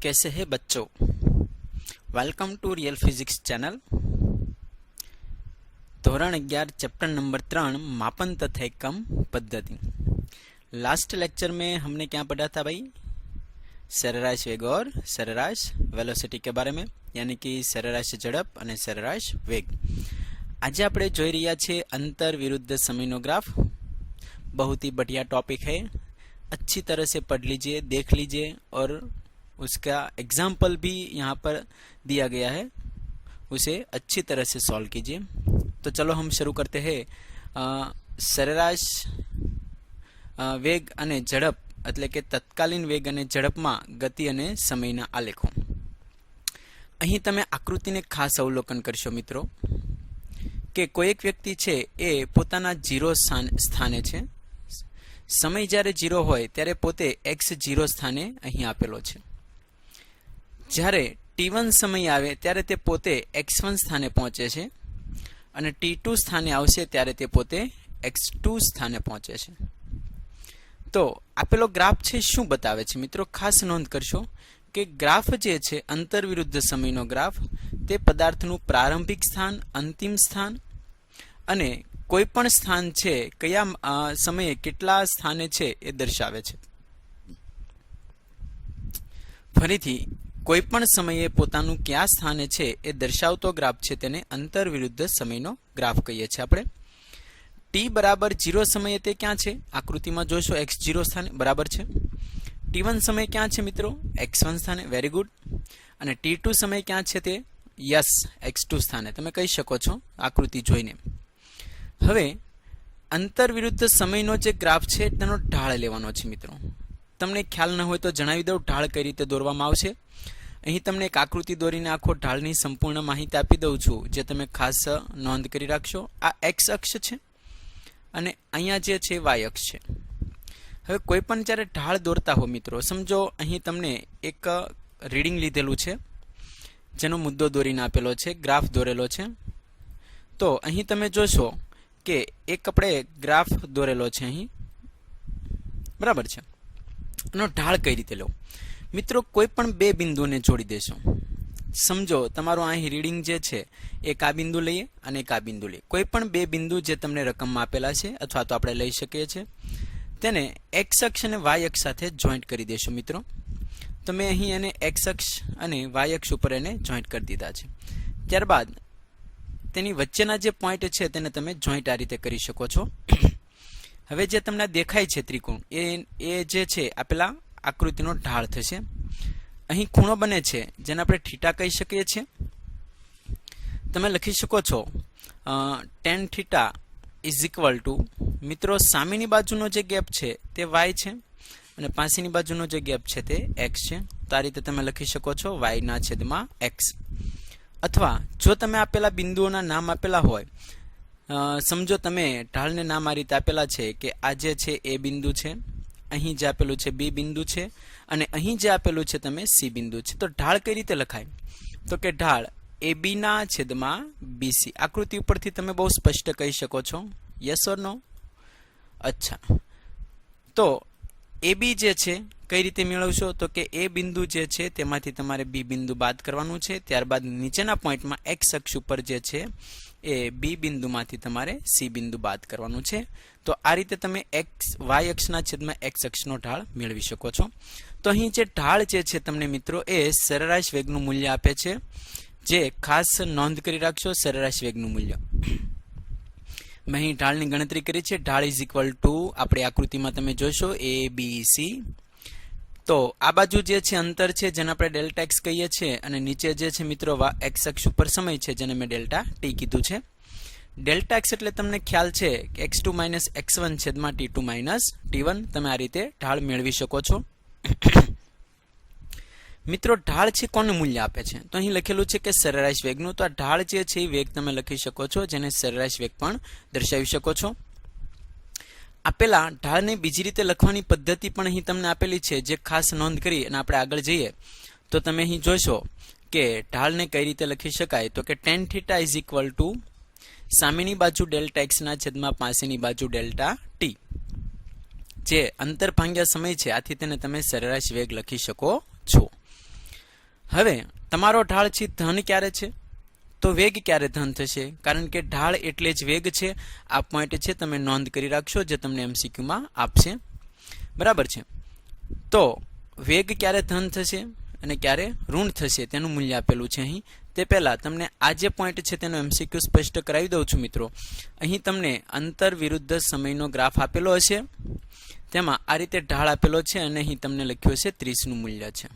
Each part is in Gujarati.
कैसे है बच्चों। Welcome to real physics channel. धोरण 11 चैप्टर नंबर 3 मापन तथा एकम पद्धति। लास्ट लेक्चर में हमने क्या पढ़ा था भाई? सरेराश वेग और सरेराश वेलोसिटी के बारे में, यानी कि सरेराश झड़प और सरेराश वेग। आज આપણે જોઈ રહ્યા છે अंतर विरुद्ध समयનો ग्राफ। बहुत ही बढ़िया टॉपिक है, अच्छी तरह से पढ़ लीजिए, देख लीजिए और उसका एग्जाम्पल भी यहाँ पर दिया गया है, उसे अच्छी तरह से सॉल्व कीजिए। तो चलो हम शुरू करते हैं। सरेराश वेग અને ઝડપ એટલે કે તત્કાલીન વેગ અને ઝડપમાં ગતિ અને સમયના આલેખો। અહીં તમે આકૃતિને ખાસ અવલોકન કરશો મિત્રો કે કોઈ એક વ્યક્તિ છે એ પોતાના 0 સ્થાને છે। સમય જ્યારે 0 હોય ત્યારે પોતે x0 સ્થાને અહીં આપેલો છે। જ્યારે t1 સમય આવે ત્યારે તે પોતે x1 સ્થાને પહોંચે છે અને t2 સ્થાને આવશે ત્યારે તે પોતે x2 સ્થાને પહોંચે છે। તો આપેલો ગ્રાફ છે શું બતાવે છે મિત્રો? ખાસ નોંધ કરશો કે ગ્રાફ જે છે અંતર વિરુદ્ધ સમયનો ગ્રાફ તે પદાર્થનું પ્રારંભિક સ્થાન, અંતિમ સ્થાન અને કોઈ પણ સ્થાન છે કયા સમયે કેટલા સ્થાને છે એ દર્શાવે છે। ફરીથી કોઈ પણ સમયે પોતાનું કયા સ્થાને છે એ દર્શાવતો ગ્રાફ છે તેને અંતર વિરુદ્ધ સમયનો ગ્રાફ કહીએ છીએ આપણે। t બરાબર 0 સમયે તે ક્યાં છે? આકૃતિમાં જોશો x0 સ્થાને બરાબર છે। t1 સમય ક્યાં છે મિત્રો? x1 સ્થાને, વેરી ગુડ। અને t2 સમય ક્યાં છે? તે યસ x2 સ્થાને, તમે કહી શકો છો આકૃતિ જોઈને। હવે અંતર વિરુદ્ધ સમયનો જે ગ્રાફ છે તેનો ઢાળ લેવાનો છે મિત્રો। તમને ખ્યાલ ન હોય તો જણાવી દઉં ઢાળ કઈ રીતે દોરવામાં આવશે। અહીં તમને એક આકૃતિ દોરીને આખો ઢાળની સંપૂર્ણ માહિતી આપી દઉં છું, જે તમે ખાસ નોંધ કરી રાખશો। આ x અક્ષ છે અને અહીંયા જે છે y અક્ષ છે। હવે કોઈ પણ જ્યારે ઢાળ દોરતા હો મિત્રો, સમજો અહીં તમને એક રીડિંગ લીધેલું છે જેનો મુદ્દો દોરીને આપેલો છે, ગ્રાફ દોરેલો છે। તો અહીં તમે જોશો કે એક આપણે ગ્રાફ દોરેલો છે અહીં, બરાબર છે। એનો ઢાળ કઈ રીતે લો મિત્રો? કોઈ પણ બે બિંદુને જોડી દેશો। સમજો તમારું અહીં રીડિંગ જે છે એક આ બિંદુ લઈએ અને એક આ બિંદુ લઈએ। કોઈ પણ બે બિંદુ જે તમને રકમમાં આપેલા છે અથવા તો આપણે લઈ શકીએ છીએ, તેને x અક્ષ અને y અક્ષ સાથે જોઈન્ટ કરી દેશો મિત્રો। તો મેં અહીં એને x અક્ષ અને y અક્ષ ઉપર એને જોઈન્ટ કરી દીધા છે। ત્યારબાદ તેની વચ્ચેના જે પોઈન્ટ છે તેને તમે જોઈન્ટ આ રીતે કરી શકો છો। હવે જે તમને દેખાય છે ત્રિકોણ એ જે છે આપેલા આકૃતિનો ઢાળ થશે। અહીં ખૂણો બને છે જેને આપણે થીટા કહી શકીએ છીએ। તમે લખી શકો છો tan theta is equal to મિત્રો સામેની બાજુનો જે ગેપ છે તે y છે અને પાછળની બાજુનો જે ગેપ છે તે x છે। તો આ રીતે તમે લખી શકો છો y ના છેદમાં x। અથવા જો તમે આપેલા બિંદુઓના નામ આપેલા હોય, સમજો તમે ઢાળને નામ આ રીતે આપેલા છે કે આ જે છે એ બિંદુ છે, અહીં જે આપેલું છે બી બિંદુ છે અને અહીં જે આપેલું છે તમે સી બિંદુ છે। તો ઢાળ કઈ રીતે લખાય? તો કે ઢાળ AB ના છેદમાં BC। આકૃતિ ઉપરથી તમે બહુ સ્પષ્ટ કહી શકો છો, યસ ઓર નો? અચ્છા, તો AB જે છે કઈ રીતે મેળવશો? તો કે એ બિંદુ જે છે તેમાંથી તમારે બી બિંદુ બાદ કરવાનું છે। ત્યારબાદ નીચેના પોઈન્ટમાં x અક્ષ ઉપર જે છે એ બી બિંદુમાંથી તમારે સી બિંદુ બાદ કરવાનું છે। તો આ રીતે તમે y અક્ષના છેદમાં x અક્ષનો ઢાળ મેળવી શકો છો। તો અહીં જે ઢાળ જે છે તમને મિત્રો એ સરેરાશ વેગનું મૂલ્ય આપે છે, જે ખાસ નોંધ કરી રાખશો સરેરાશ વેગનું મૂલ્ય। મેં અહીં ઢાળની ગણતરી કરી છે। ઢાળ ઇઝ ઇક્વલ ટુ આપણે આકૃતિમાં તમે જોશો ABC। તો આ બાજુ જે છે અંતર છે જેને આપણે ડેલ્ટા x કહીએ છીએ અને નીચે જે છે મિત્રો x અક્ષ ઉપર સમય છે જેને મેં ડેલ્ટા t કીધું છે। ડેલ્ટા x એટલે તમને ખ્યાલ છે કે x2 - x1 છેદમાં t2 - t1। તમે આ રીતે ઢાળ મેળવી શકો છો। મિત્રો ઢાળ છે કોનું મૂલ્ય આપે છે? તો અહીં લખેલું છે કે સરેરાશ વેગનું। તો આ ઢાળ જે છે એ વેગ તમે લખી શકો છો, જેને સરેરાશ વેગ પણ દર્શાવી શકો છો। આપેલા ઢાળને બીજી રીતે લખવાની પદ્ધતિ પણ અહીં તમને આપેલી છે, જે ખાસ નોંધ કરી અને આપણે આગળ જઈએ તો તમે અહીં જોશો કે ઢાળને કઈ રીતે લખી શકાય। તો કે tan theta is equal to સામેની બાજુ ડેલ્ટા x ના છેદમાં પાછળની બાજુ ડેલ્ટા t, જે અંતર ભાગ્યા સમય છે, આથી તેને તમે સરેરાશ વેગ લખી શકો છો। હવે તમારો ઢાળ છે ધન ક્યારે છે તો વેગ ક્યારે ધન થશે, કારણ કે ઢાળ એટલે જ વેગ છે. આ પોઈન્ટ છે તમે નોંધ કરી રાખશો, જે તમને MCQ માં આપશે. બરાબર છે. તો વેગ ક્યારે ધન થશે અને ક્યારે ઋણ થશે તેનું મૂલ્ય આપેલું છે અહીં. તે પહેલા તમને આ જે પોઈન્ટ છે તેનો MCQ સ્પષ્ટ કરાવી દઉં છું મિત્રો. અહીં તમને અંતર વિરુદ્ધ સમયનો ગ્રાફ આપેલો હશે, તેમાં આ રીતે ઢાળ આપેલો છે અને અહીં તમને લખ્યું હશે 30 નું મૂલ્ય છે.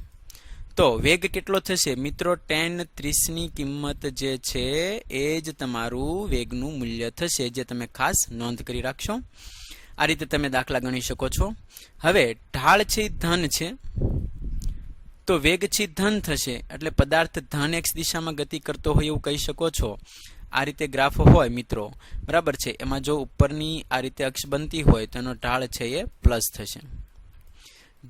તો વેગ કેટલો થશે મિત્રો, tan 30 ની કિંમત જે છે એ જ તમારું વેગનું મૂલ્ય થશે, જે તમે ખાસ નોંધ કરી રાખશો. આ રીતે તમે દાખલા ગણી શકો છો. હવે ઢાળ છે ધન છે તો વેગ છે ધન થશે, એટલે પદાર્થ ધન x દિશામાં ગતિ કરતો હોય એવું કહી શકો છો. આ રીતે ગ્રાફ હોય મિત્રો, બરાબર છે, એમાં જો ઉપરની આ રીતે અક્ષ બનતી હોય તો એનો ઢાળ છે એ પ્લસ થશે.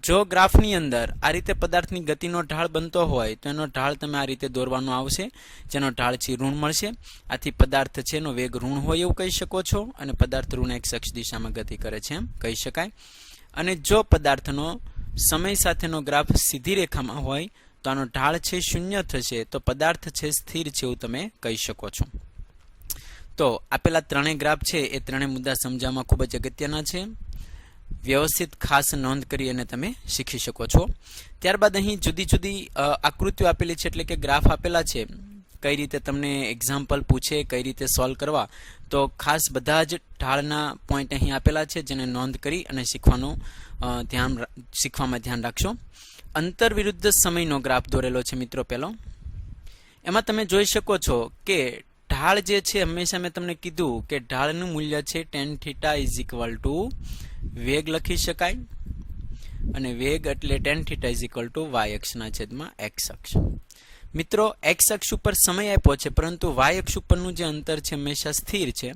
જો ગ્રાફની અંદર આ રીતે પદાર્થની ગતિનો ઢાળ બનતો હોય તો એનો ઢાળ તમે આ રીતે દોરવાનો આવશે, જેનો ઢાળ છે ઋણ મળશે. આથી પદાર્થ છે એનો વેગ ઋણ હોય એવું કહી શકો છો, અને પદાર્થ ઋણ x અક્ષ દિશામાં ગતિ કરે છે એમ કહી શકાય. અને જો પદાર્થનો સમય સાથેનો ગ્રાફ સીધી રેખામાં હોય તો આનો ઢાળ છે 0 થશે, તો પદાર્થ છે સ્થિર છે એવું તમે કહી શકો છો. તો આપેલા ત્રણેય ગ્રાફ છે એ ત્રણેય મુદ્દા સમજવામાં ખૂબ જ અગત્યના છે. વ્યવસ્થિત ખાસ નોંધ કરી અને તમે શીખી શકો છો. ત્યારબાદ અહીં જુદી જુદી આકૃતિઓ આપેલી છે, એટલે કે ગ્રાફ આપેલા છે. કઈ રીતે તમને એક્ઝામ્પલ પૂછે, કઈ રીતે સોલ્વ કરવા, તો ખાસ બધા જ ઢાળના પોઈન્ટ અહીં આપેલા છે, જેને નોંધ કરી અને શીખવામાં ધ્યાન રાખશો. અંતર વિરુદ્ધ સમયનો ગ્રાફ દોરેલો છે મિત્રો પહેલો. એમાં તમે જોઈ શકો છો કે ઢાળ જે છે, હંમેશા મેં તમને કીધું કે ઢાળનું મૂલ્ય છે tan θ વેગ લખી શકાય, અને વેગ એટલે tan θ y અક્ષના છેદમાં x અક્ષ. મિત્રો x અક્ષ ઉપર સમય આપ્યો છે, પરંતુ y અક્ષ ઉપરનું જે અંતર છે હંમેશા સ્થિર છે.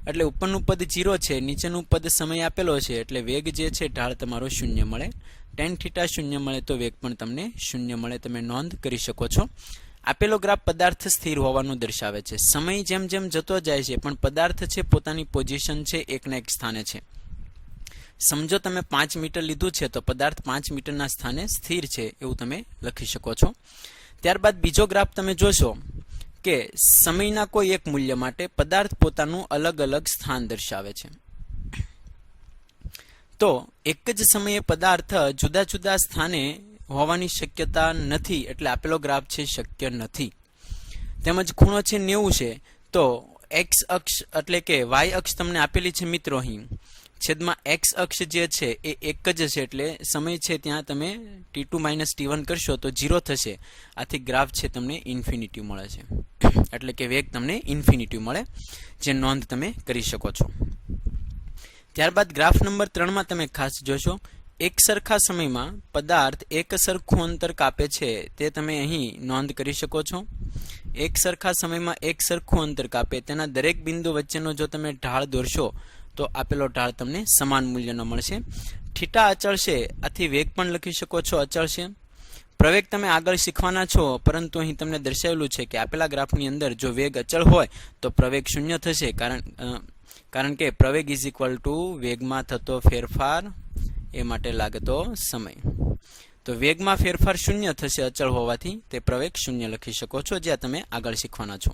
એટલે ઉપરનું પદ 0 છે, નીચેનું પદ સમય આપેલો છે, એટલે વેગ જે છે ઢાળ તમારો 0 મળે. tan θ 0 મળે તો વેગ પણ તમને 0 મળે, તમે નોંધ કરી શકો છો. આપેલો ગ્રાફ પદાર્થ સ્થિર હોવાનું દર્શાવે છે. સમય જેમ જેમ જતો જાય છે પણ પદાર્થ છે પોતાની પોઝિશન છે એકના એક સ્થાને છે. સમજો તમે 5 મીટર લીધું છે તો પદાર્થ 5 મીટરના સ્થાને સ્થિર છે એવું તમે લખી શકો છો. ત્યારબાદ બીજો ગ્રાફ તમે જોશો કે સમયના કોઈ એક મૂલ્ય માટે પદાર્થ પોતાનું અલગ અલગ સ્થાન દર્શાવે છે. તો એક જ સમયે પદાર્થ જુદા જુદા સ્થાને હોવાની શક્યતા નથી, એટલે આપેલો ગ્રાફ છે શક્ય નથી. તેમજ ખૂણો છે 90 છે, તો x અક્ષ એટલે કે y અક્ષ તમને આપેલી છે મિત્રો અહીં, છેદમાં x અક્ષ જે છે એ એક જ છે, એટલે સમય છે ત્યાં તમે t2 - t1 કરશો તો 0 થશે. આથી ગ્રાફ છે તમને ઇન્ફિનિટી મળે છે, એટલે કે વેગ તમને ઇન્ફિનિટી મળે, જે નોંધ તમે કરી શકો છો. ત્યારબાદ ગ્રાફ નંબર 3 માં તમે ખાસ જોશો, એક સરખા સમયમાં પદાર્થ એક સરખું અંતર કાપે છે, તે તમે અહીં નોંધ કરી શકો છો. એક સરખા સમયમાં એક સરખું અંતર કાપે, તેના દરેક બિંદુ વચ્ચેનો જો તમે ઢાળ દોરશો તો આપેલો ઢાળ તમને સમાન મૂલ્યનો મળશે. થીટા અચળ છે, આથી વેગ પણ લખી શકો છો અચળ છે. પ્રવેગ તમે આગળ શીખવાના છો, પરંતુ અહીં તમને દર્શાવેલું છે કે આપેલા ગ્રાફની અંદર જો વેગ અચળ હોય તો પ્રવેગ 0 થશે, કારણ કે પ્રવેગ ઇઝ ઇક્વલ ટુ વેગમાં થતો ફેરફાર એ માટે લાગતો સમય. તો વેગમાં ફેરફાર 0 થશે અચળ હોવાથી, તે પ્રવેગ 0 લખી શકો છો, જ્યાં તમે આગળ શીખવાના છો.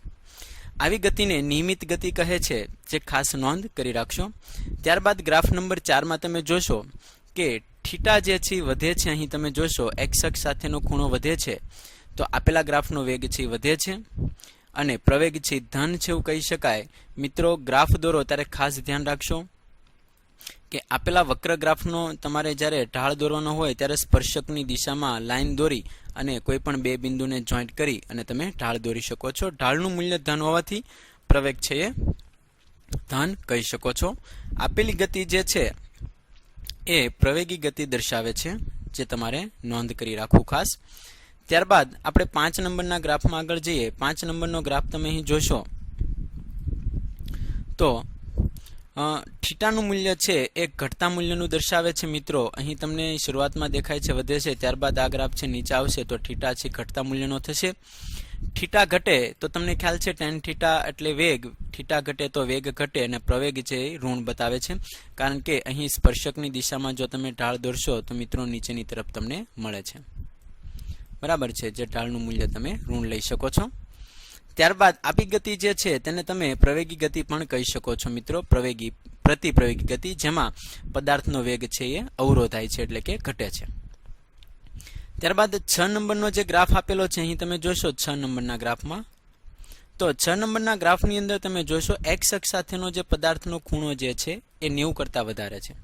આવી ગતિને નિયમિત ગતિ કહે છે, જે ખાસ નોંધ કરી રાખશો. ત્યારબાદ ગ્રાફ નંબર 4 માં તમે જોશો કે થીટા જે છે વધે છે. અહીં તમે જોશો x અક્ષ સાથેનો ખૂણો વધે છે, તો આપેલા ગ્રાફનો વેગ છે વધે છે, અને પ્રવેગ છે ધન છે એવું કહી શકાય. મિત્રો ગ્રાફ દોરો ત્યારે ખાસ ધ્યાન રાખશો કે આપેલા વક્ર ગ્રાફનો તમારે જ્યારે ઢાળ દોરવાનો હોય ત્યારે સ્પર્શકની દિશામાં લાઈન દોરી અને કોઈ પણ બે બિંદુને જોઈન્ટ કરી અને તમે ઢાળ દોરી શકો છો. ઢાળનું મૂલ્ય ધન હોવાથી પ્રવેગ છે એ ધન કહી શકો છો. આપેલી ગતિ જે છે એ પ્રવેગી ગતિ દર્શાવે છે, જે તમારે નોંધ કરી રાખવું ખાસ. ત્યારબાદ આપણે 5 નંબરના ગ્રાફમાં આગળ જઈએ. 5 નંબરનો ગ્રાફ તમે અહીં જોશો તો થીટાનું મૂલ્ય છે એ ઘટતા મૂલ્યનું દર્શાવે છે મિત્રો. અહીં તમને શરૂઆતમાં દેખાય છે વધે છે, ત્યારબાદ આ ગ્રાફ છે નીચે આવશે તો થીટા છે ઘટતા મૂલ્યનો થશે. થીટા ઘટે તો તમને ખ્યાલ છે tan થીટા એટલે વેગ, થીટા ઘટે તો વેગ ઘટે, અને પ્રવેગ છે ઋણ બતાવે છે, કારણ કે અહીં સ્પર્શકની દિશામાં જો તમે ઢાળ દોરશો તો મિત્રો નીચેની તરફ તમને મળે છે. બરાબર છે, જે ઢાળનું મૂલ્ય તમે ઋણ લઈ શકો છો. ત્યારબાદ આપી ગતિ જે છે તેને તમે પ્રવેગી ગતિ પણ કહી શકો છો મિત્રો, પ્રતિપ્રવેગી ગતિ, જેમાં પદાર્થનો વેગ છે એ અવરોધાય છે એટલે કે ઘટે છે. ત્યારબાદ 6 નંબરનો જે ગ્રાફ આપેલો છે અહીં તમે જોશો 6 નંબરના ગ્રાફમાં, તો 6 નંબરના ગ્રાફની અંદર તમે જોશો એક્સ અક્ષ સાથેનો જે પદાર્થનો ખૂણો જે છે એ 90 કરતાં વધારે છે,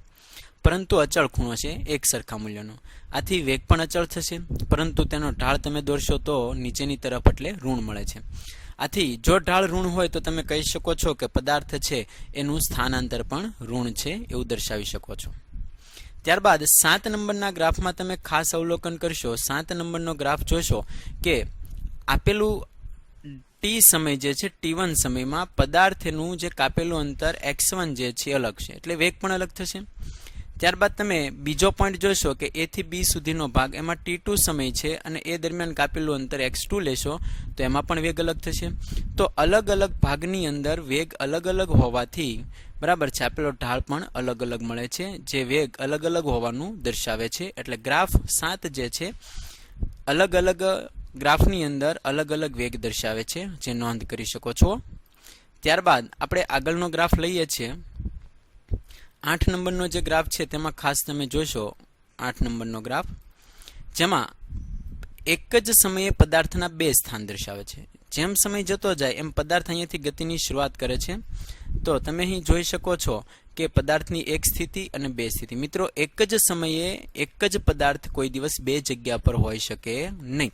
પરંતુ અચળ ખૂણો છે એક સરખા મૂલ્યનો. આથી વેગ પણ અચળ થશે, પરંતુ તેનો ઢાળ તમે દોરશો તો નીચેની તરફ એટલે ઋણ મળે છે. આથી જો ઢાળ ઋણ હોય તો તમે કહી શકો છો કે પદાર્થ છે એનું સ્થાનાંતર પણ ઋણ છે એવું દર્શાવી શકો છો. ત્યારબાદ 7 નંબરના ગ્રાફમાં તમે ખાસ અવલોકન કરશો. 7 નંબરનો ગ્રાફ જોશો કે આપેલું ટી સમય જે છે t1 સમયમાં પદાર્થનું જે કાપેલું અંતર x1 જે છે અલગ છે, એટલે વેગ પણ અલગ થશે. ત્યારબાદ તમે બીજો પોઈન્ટ જોશો કે a થી b સુધીનો ભાગ, એમાં t2 સમય છે અને એ દરમિયાન કાપેલું અંતર x2 લેશો તો એમાં પણ વેગ અલગ થશે. તો અલગ અલગ ભાગની અંદર વેગ અલગ અલગ હોવાથી બરાબર છે આપેલો ઢાળ પણ અલગ અલગ મળે છે, જે વેગ અલગ અલગ હોવાનું દર્શાવે છે. એટલે ગ્રાફ 7 જે છે અલગ અલગ ગ્રાફની અંદર અલગ અલગ વેગ દર્શાવે છે, જે નોંધ કરી શકો છો. ત્યારબાદ આપણે આગળનો ગ્રાફ લઈએ છીએ. 8 નંબરનો જે ગ્રાફ છે તેમાં ખાસ તમે જોશો 8 નંબરનો ગ્રાફ, જેમાં એક જ સમયે પદાર્થના 2 સ્થાન દર્શાવે છે. જેમ સમય જતો જાય એમ પદાર્થ અહીંયાથી ગતિની શરૂઆત કરે છે. તો તમે અહીં જોઈ શકો છો કે પદાર્થની એક સ્થિતિ અને 2 સ્થિતિ. મિત્રો એક જ સમયે એક જ પદાર્થ કોઈ દિવસ 2 જગ્યા પર હોઈ શકે નહીં,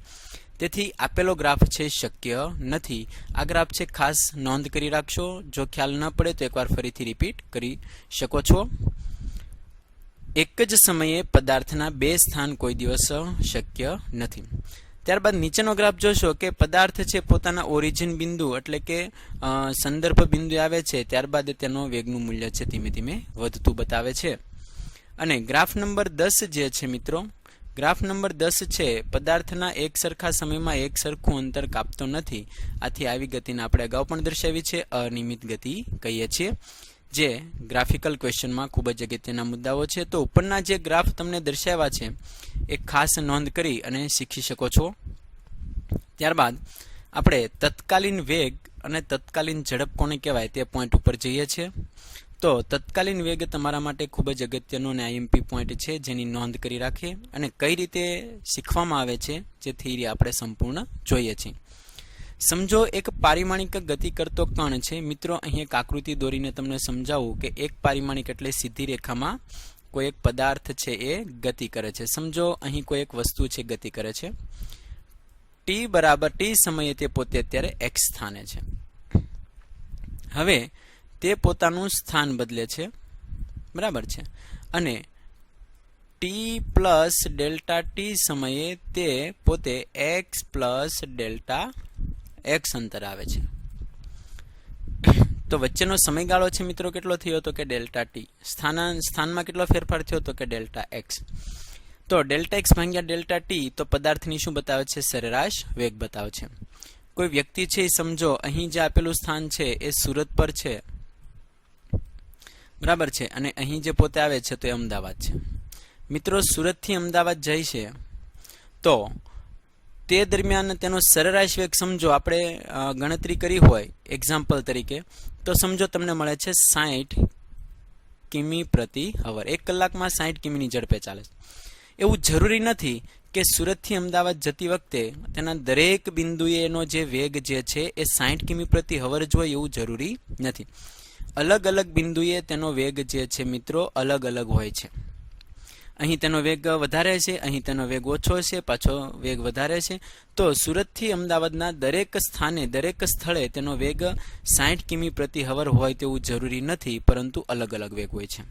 તેથી આપેલો ગ્રાફ છે શક્ય નથી. આ ગ્રાફ છે ખાસ નોંધ કરી રાખશો, જો ખ્યાલ ન પડે તો એકવાર ફરીથી રિપીટ કરી શકો છો. એક જ સમયે પદાર્થના 2 સ્થાન કોઈ દિવસ શક્ય નથી. ત્યારબાદ નીચેનો ગ્રાફ જોશો કે પદાર્થ છે પોતાના ઓરિજિન બિંદુ એટલે કે સંદર્ભ બિંદુ આવે છે, ત્યારબાદ તેનો વેગનું મૂલ્ય છે ધીમે ધીમે વધતું બતાવે છે. અને ગ્રાફ નંબર 10 જે છે મિત્રો, ગ્રાફ નંબર 10 છે પદાર્થના એક સરખા સમયમાં એક સરખું અંતર કાપતો નથી. આથી આવી ગતિને આપણે અગાઉ પણ દર્શાવી છે, અનિયમિત ગતિ કહીએ છીએ, જે ગ્રાફિકલ ક્વેશ્ચનમાં ખૂબ જ અગત્યના મુદ્દાઓ છે. તો ઉપરના જે ગ્રાફ તમને દર્શાવ્યા છે એ ખાસ નોંધ કરી અને શીખી શકો છો. ત્યારબાદ આપણે તત્કાલીન વેગ અને તત્કાલીન ઝડપ કોને કહેવાય તે પોઈન્ટ ઉપર જઈએ છીએ. તો તત્કાલીન વેગ તમારા માટે ખૂબ જ અગત્યનો અને આઈએમપી પોઈન્ટ છે, જેની નોંધ કરી રાખીએ અને કઈ રીતે શીખવામાં આવે છે જે થિયરી આપણે સંપૂર્ણ જોઈએ છીએ. સમજો એક પારિમાણિક ગતિ કરતો કણ છે. મિત્રો અહીં એક આકૃતિ દોરીને તમને સમજાવું કે એક પારિમાણિક એટલે સીધી રેખામાં કોઈ એક પદાર્થ છે એ ગતિ કરે છે. સમજો અહીં કોઈ એક વસ્તુ છે ગતિ કરે છે, t સમયે તે પોતે અત્યારે x સ્થાને છે. હવે તે પોતાનું સ્થાન બદલે છે, બરાબર છે, અને t પ્લસ ડેલ્ટા t સમયે તે પોતે x પ્લસ ડેલ્ટા x અંતર આવે છે. તો વચ્ચેનો સમયગાળો છે મિત્રો કેટલો થયો હતો કે ડેલ્ટા t. સ્થાનમાં કેટલો ફેરફાર થયો હતો કે ડેલ્ટા x. તો ડેલ્ટા x ભાગ્યા ડેલ્ટા t તો પદાર્થની શું બતાવે છે? સરેરાશ વેગ બતાવે છે. કોઈ વ્યક્તિ છે સમજો અહીં જે આપેલું સ્થાન છે એ સુરત પર છે, બરાબર છે, અને અહીં જે પોતે આવે છે તો એ અમદાવાદ છે. મિત્રો સુરતથી અમદાવાદ જાય છે તો તે દરમિયાન તેનો સરેરાશ વેગ સમજો આપણે ગણતરી કરી હોય એક્ઝામ્પલ તરીકે, તો સમજો તમને મળે છે 60 કિમી પ્રતિ અવર. 1 કલાકમાં 60 કિમીની ઝડપે ચાલે છે. એવું જરૂરી નથી કે સુરતથી અમદાવાદ જતી વખતે તેના દરેક બિંદુએ એનો જે વેગ જે છે એ 60 કિમી પ્રતિ અવર જ હોય એવું જરૂરી નથી. અલગ અલગ બિંદુએ તેનો વેગ જે છે મિત્રો અલગ અલગ હોય છે. અહીં તેનો વેગ વધારે છે, અહીં તેનો વેગ ઓછો છે, પાછો વેગ વધારે છે. તો સુરતથી અમદાવાદના દરેક સ્થાને દરેક સ્થળે તેનો વેગ 60 કિમી પ્રતિ અવર હોય તેવું જરૂરી નથી, પરંતુ અલગ અલગ વેગ હોય છે.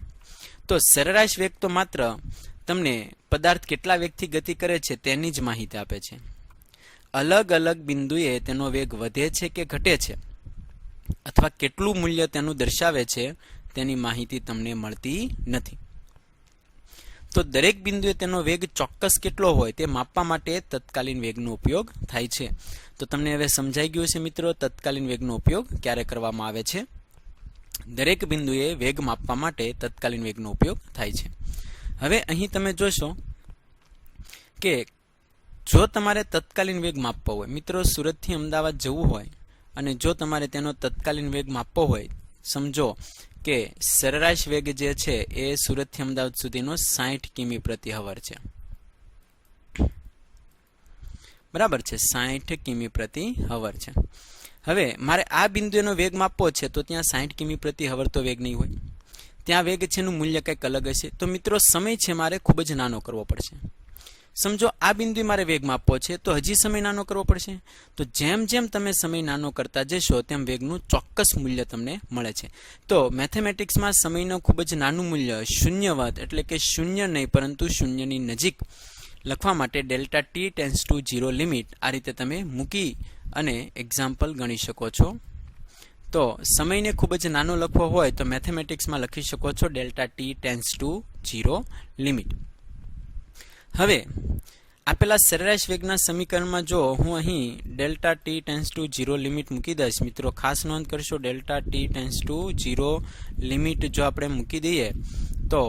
તો સરેરાશ વેગ તો માત્ર તમને પદાર્થ કેટલા વેગથી ગતિ કરે છે તેની જ માહિતી આપે છે. અલગ અલગ બિંદુએ તેનો વેગ વધે છે કે ઘટે છે અથવા કેટલું મૂલ્ય તેનું દર્શાવે છે તેની માહિતી તમને મળતી નથી. તો દરેક બિંદુએ તેનો વેગ ચોક્કસ કેટલો હોય તે માપવા માટે તત્કાલીન વેગનો ઉપયોગ થાય છે. તો તમને હવે સમજાઈ ગયું છે મિત્રો તત્કાલીન વેગનો ઉપયોગ ક્યારે કરવામાં આવે છે. દરેક બિંદુએ વેગ માપવા માટે તત્કાલીન વેગનો ઉપયોગ થાય છે. હવે અહીં તમે જોશો કે જો તમારે તત્કાલીન વેગ માપવો હોય, મિત્રો સુરતથી અમદાવાદ જવું હોય અને જો તમારે તેનો તત્કાલીન વેગ માપવો હોય, સમજો કે સરેરાશ વેગ જે છે એ સુરતથી અમદાવાદ સુધીનો 60 કિમી પ્રતિ અવર છે, બરાબર છે, 60 કિમી પ્રતિ અવર છે. હવે મારે આ બિંદુનો વેગ માપવો છે તો ત્યાં 60 કિમી પ્રતિ અવર તો વેગ નહીં હોય, ત્યાં વેગ છે એનું મૂલ્ય કંઈક અલગ હશે. તો મિત્રો સમય છે મારે ખૂબ જ નાનો કરવો પડશે. સમજો આ બિંદુ મારે વેગ માપવો છે તો હજી સમય નાનો કરવો પડશે. તો જેમ જેમ તમે સમય નાનો કરતા જશો તેમ વેગનું ચોક્કસ મૂલ્ય તમને મળે છે. તો મેથેમેટિક્સમાં સમયનું ખૂબ જ નાનું મૂલ્ય શૂન્યવત એટલે કે શૂન્ય નહીં પરંતુ શૂન્યની નજીક લખવા માટે delta T tense two 0 limit આ રીતે તમે મૂકી અને એક્ઝામ્પલ ગણી શકો છો. તો સમયને ખૂબ જ નાનો લખવો હોય તો મેથેમેટિક્સમાં લખી શકો છો delta T tense two 0 limit. હવે આપેલા સરેરાશ વેગના સમીકરણમાં જો હું અહીં delta T tense two 0 limit મૂકી દઈશ, મિત્રો ખાસ નોંધ કરશો delta T tense two 0 limit જો આપણે મૂકી દઈએ તો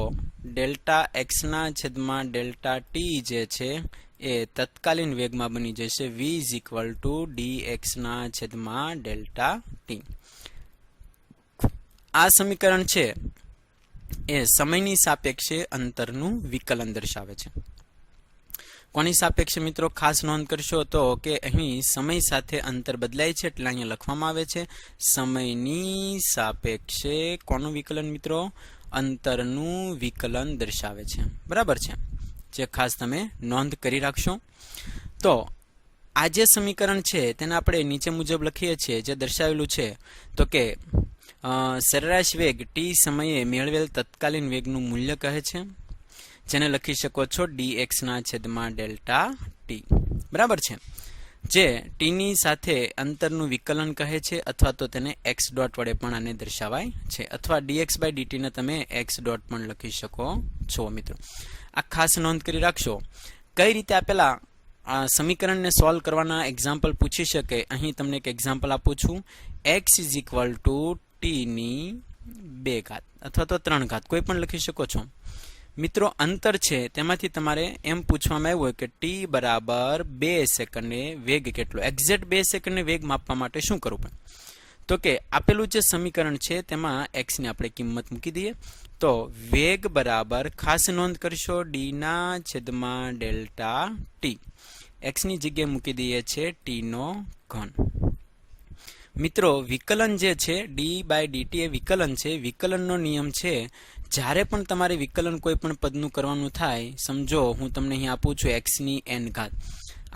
ડેલ્ટા એક્સના છેદમાં ડેલ્ટા ટી જે છે એ તત્કાલીન વેગમાં બની જશે v ઇઝ ઇક્વલ ટુ dxના છેદમાં ડેલ્ટા ટી. આ સમીકરણ છે એ સમયની સાપેક્ષે અંતરનું વિકલન દર્શાવે છે. કોની સાપેક્ષે મિત્રો ખાસ નોંધ કરશો તો કે અહીં સમય સાથે અંતર બદલાય છે એટલે અહીંયા લખવામાં આવે છે સમયની સાપેક્ષે કોનું વિકલન મિત્રો? અંતરનું વિકલન દર્શાવે છે, બરાબર છે, જે ખાસ તમે નોંધ કરી રાખશો. તો આ જે સમીકરણ છે તેને આપણે નીચે મુજબ લખીએ છીએ, જે દર્શાવેલું છે તો કે સરેરાશ વેગ ટી સમયે મેળવેલ તત્કાલીન વેગનું મૂલ્ય કહે છે, જેને લખી શકો છો dxના છેદમાં ડેલ્ટા ટી, બરાબર છે, જે ટીની સાથે અંતરનું વિકલન કહે છે અથવા તો તેને x ડોટ વડે પણ આને દર્શાવાય છે અથવા dx બાય dt ને તમે x ડોટ પણ લખી શકો છો. મિત્રો આ ખાસ નોંધ કરી રાખશો. કઈ રીતે આપેલા સમીકરણને સોલ્વ કરવાના એક્ઝામ્પલ પૂછી શકે. અહીં તમને એક એક્ઝામ્પલ આપું છું, x is equal to T ની 2 ઘાત અથવા તો 3 ઘાત કોઈ પણ લખી શકો છો. મિત્રો અંતર છે તેમાંથી તમારે એમ પૂછવામાં આવ્યું હોય કે ટી બરાબર 2 સેકન્ડે વેગ કેટલો, એક્ઝેક્ટ 2 સેકન્ડે વેગ માપવા માટે શું કરવું પડે? તો કે આપેલું જે સમીકરણ છે તેમાં x ની આપણે કિંમત મૂકી દઈએ તો વેગ બરાબર ખાસ નોંધ કરશો dના છેદમાં ડેલ્ટા ટી, x ની જગ્યાએ મૂકી દઈએ છે t નો ઘન. મિત્રો વિકલન જે છે d બાય dt એ વિકલન છે. વિકલનનો નિયમ છે જ્યારે પણ તમારે વિકલન કોઈ પણ પદનું કરવાનું થાય, સમજો હું તમને અહીં આપું છું x ની n ઘાત,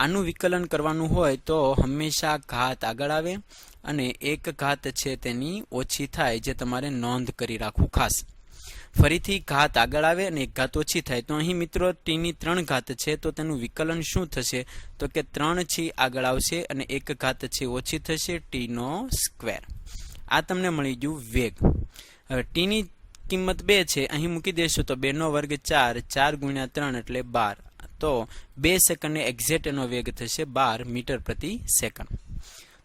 આનું વિકલન કરવાનું હોય તો હંમેશા ઘાત આગળ આવે અને એક ઘાત છે તેની ઓછી થાય, જે તમારે નોંધ કરી રાખવું ખાસ. ફરીથી ઘાત આગળ આવે અને એક ઘાત ઓછી થાય. તો અહીં મિત્રો t ની 3 ઘાત છે તો તેનું વિકલન શું થશે તો કે 3 છે આગળ આવશે અને એક ઘાત છે ઓછી થશે t નો સ્ક્વેર. આ તમને મળી ગયું વેગ. હવે t ની કિંમત 2 છે, અહીં મૂકી દેશો તો 2 નો વર્ગ 4, 4 ગુણ્યા 3 એટલે 12. તો 2 સેકન્ડે એક્ઝેક્ટ એનો વેગ થશે 12 મીટર પ્રતિ સેકન્ડ.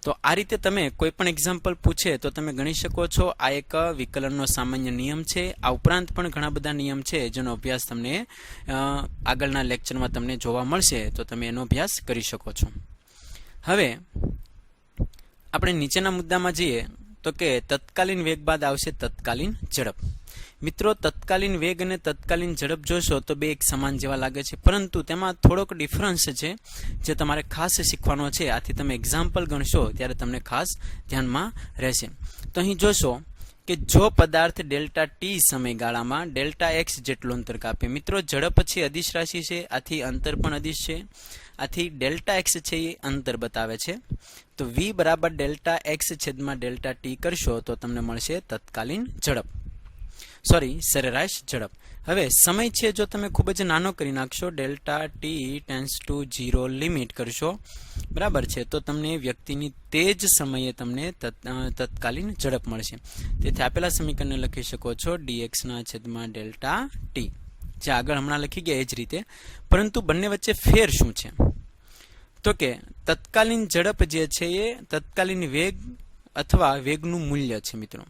તો આ રીતે તમે કોઈ પણ એક્ઝામ્પલ પૂછે તો તમે ગણી શકો છો. આ એક વિકલનનો સામાન્ય નિયમ છે. આ ઉપરાંત પણ ઘણા બધા નિયમ છે જેનો અભ્યાસ તમને આગળના લેક્ચરમાં તમને જોવા મળશે, તો તમે એનો અભ્યાસ કરી શકો છો. હવે આપણે નીચેના મુદ્દામાં જઈએ તો કે તત્કાલીન વેગ બાદ આવશે તત્કાલીન ઝડપ. મિત્રો તત્કાલીન વેગ અને તત્કાલીન ઝડપ જોશો તો બે એક સમાન જેવા લાગે છે, પરંતુ તેમાં થોડોક ડિફરન્સ છે જે તમારે ખાસ શીખવાનો છે. આથી તમે એક્ઝામ્પલ ગણશો ત્યારે તમને ખાસ ધ્યાનમાં રહેશે. તો અહીં જોશો કે જો પદાર્થ ડેલ્ટા ટી સમયગાળામાં ડેલ્ટા એક્સ જેટલું અંતર કાપે. મિત્રો ઝડપ છે અદિશ રાશિ છે, આથી અંતર પણ અદિશ છે, આથી ડેલ્ટા એક્સ છે એ અંતર બતાવે છે. તો v બરાબર ડેલ્ટા એક્સ છેદમાં ડેલ્ટા ટી કરશો તો તમને મળશે તત્કાલીન ઝડપ, સરેરાશ ઝડપ. હવે સમય છે જો તમે ખૂબ જ નાનો કરી નાખશો, delta T tense two 0 limit કરશો, બરાબર છે, તો તમને વ્યક્તિની તે જ સમયે તમને તત્કાલીન ઝડપ મળશે. તેથી આપેલા સમીકરણને લખી શકો છો dxના છેદમાં ડેલ્ટા ટી, જે આગળ હમણાં લખી ગયા એ જ રીતે. પરંતુ બંને વચ્ચે ફેર શું છે તો કે તત્કાલીન ઝડપ જે છે એ તત્કાલીન વેગ અથવા વેગનું મૂલ્ય છે. મિત્રો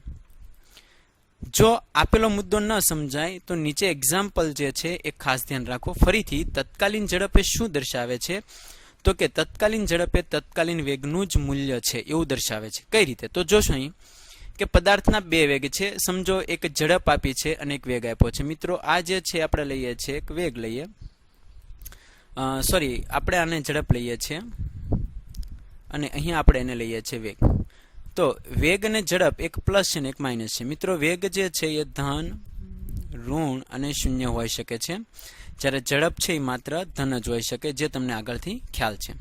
જો આપેલો મુદ્દો ન સમજાય તો નીચે એક્ઝામ્પલ જે છે એ ખાસ ધ્યાન રાખો. ફરીથી તત્કાલીન ઝડપ એ શું દર્શાવે છે તો કે તત્કાલીન ઝડપ એ તત્કાલીન વેગનું જ મૂલ્ય છે એવું દર્શાવે છે. કઈ રીતે? તો જોશો અહીં કે પદાર્થના બે વેગ છે. સમજો એક ઝડપ આપી છે અને એક વેગ આપ્યો છે. મિત્રો આ જે છે આપણે લઈએ છીએ એક વેગ લઈએ, સોરી આપણે આને ઝડપ લઈએ છીએ અને અહીંયા આપણે એને લઈએ છીએ વેગ. તો વેગ અને ઝડપ એક પ્લસ છે ને એક માઇનસ છે. મિત્રો વેગ જે છે એ ધન, ઋણ અને શૂન્ય હોઈ શકે છે, જ્યારે ઝડપ છે એ માત્ર ધન જ હોઈ શકે, જે તમને આગળથી ખ્યાલ છે.